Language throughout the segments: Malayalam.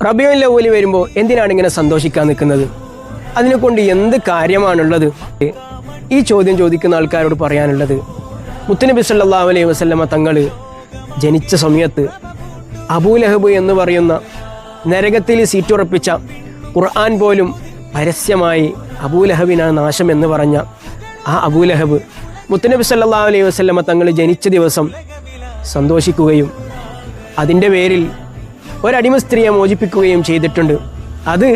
റബീഉൽ അവ്വൽ വരുമ്പോൾ എന്തിനാണ് ഇങ്ങനെ സന്തോഷിക്കാൻ നിൽക്കുന്നത്? അതിനെക്കൊണ്ട് എന്ത് കാര്യമാണുള്ളത്? ഈ ചോദ്യം ചോദിക്കുന്ന ആൾക്കാരോട് പറയാനുള്ളത്, മുത്തുനബി സല്ലല്ലാഹു അലൈഹി വസല്ലമ തങ്ങൾ ജനിച്ച സമയത്ത് അബൂലഹബ് എന്ന് പറയുന്ന നരകത്തിൽ സീറ്റുറപ്പിച്ച, ഖുർആൻ പോലും പരസ്യമായി അബൂലഹബിനാണ് നാശം എന്ന് പറഞ്ഞ ആ അബൂലഹബ് മുത്തുനബി സല്ലല്ലാഹു അലൈഹി വസല്ലമ തങ്ങൾ ജനിച്ച ദിവസം സന്തോഷിക്കുകയും അതിൻ്റെ പേരിൽ ഒരടിമ സ്ത്രീയെ മോചിപ്പിക്കുകയും ചെയ്തിട്ടുണ്ട്. അത്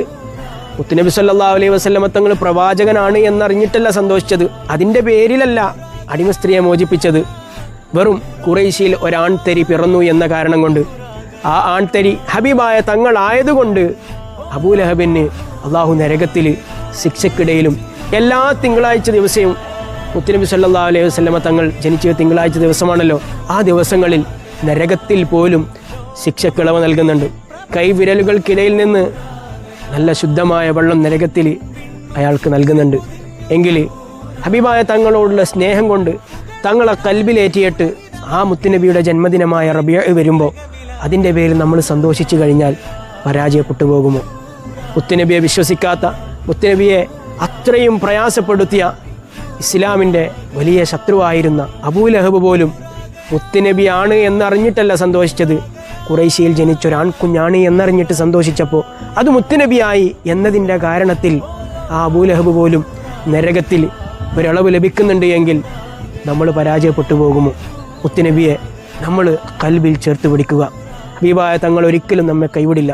മുത്തുനബി സല്ലല്ലാഹു അലൈഹി വസല്ലമ തങ്ങൾ പ്രവാചകനാണ് എന്നറിഞ്ഞിട്ടല്ല സന്തോഷിച്ചത്. അതിൻ്റെ പേരിലല്ല അടിമ സ്ത്രീയെ മോചിപ്പിച്ചത്. വെറും ഖുറൈശിയിൽ ഒരാൺതരി പിറന്നു എന്ന കാരണം കൊണ്ട്, ആ ആൺതരി ഹബീബായ തങ്ങളായതുകൊണ്ട് അബൂലഹബിന് അള്ളാഹു നരകത്തിൽ ശിക്ഷക്കിടയിലും എല്ലാ തിങ്കളാഴ്ച ദിവസവും, മുത്തുനബി സല്ലല്ലാഹു അലൈഹി വസല്ലമ തങ്ങൾ ജനിച്ച തിങ്കളാഴ്ച ദിവസമാണല്ലോ, ആ ദിവസങ്ങളിൽ നരകത്തിൽ പോലും ശിക്ഷക്കിളവ് നൽകുന്നുണ്ട്. കൈവിരലുകൾക്കിടയിൽ നിന്ന് നല്ല ശുദ്ധമായ വെള്ളം നരകത്തിൽ അയാൾക്ക് നൽകുന്നുണ്ട്. എങ്കിൽ ഹബീബായ തങ്ങളോടുള്ള സ്നേഹം കൊണ്ട് തങ്ങളെ കൽബിലേറ്റിയിട്ട് ആ മുത്തുനബിയുടെ ജന്മദിനമായ റബീഉ വരുമ്പോൾ അതിൻ്റെ പേരിൽ നമ്മൾ സന്തോഷിച്ചു കഴിഞ്ഞാൽ പരാജയപ്പെട്ടു പോകുമോ? മുത്തുനബിയെ വിശ്വസിക്കാത്ത, മുത്തുനബിയെ അത്രയും പ്രയാസപ്പെടുത്തിയ ഇസ്ലാമിൻ്റെ വലിയ ശത്രുവായിരുന്ന അബൂലഹബ് പോലും മുത്തുനബിയാണ് എന്നറിഞ്ഞിട്ടല്ല സന്തോഷിച്ചത്, ഖുറൈശിയിൽ ജനിച്ചൊരാൺകുഞ്ഞാണ് എന്നറിഞ്ഞിട്ട് സന്തോഷിച്ചപ്പോൾ അത് മുത്തുനബിയായി എന്നതിൻ്റെ കാരണത്തിൽ ആ അബൂലഹബ് പോലും നരകത്തിൽ ഒരളവ് ലഭിക്കുന്നുണ്ട് എങ്കിൽ നമ്മൾ പരാജയപ്പെട്ടു പോകുമോ? മുത്തുനബിയെ നമ്മൾ കൽബിൽ ചേർത്ത് പിടിക്കുക. ഹബീബായ തങ്ങൾ ഒരിക്കലും നമ്മെ കൈവിടില്ല.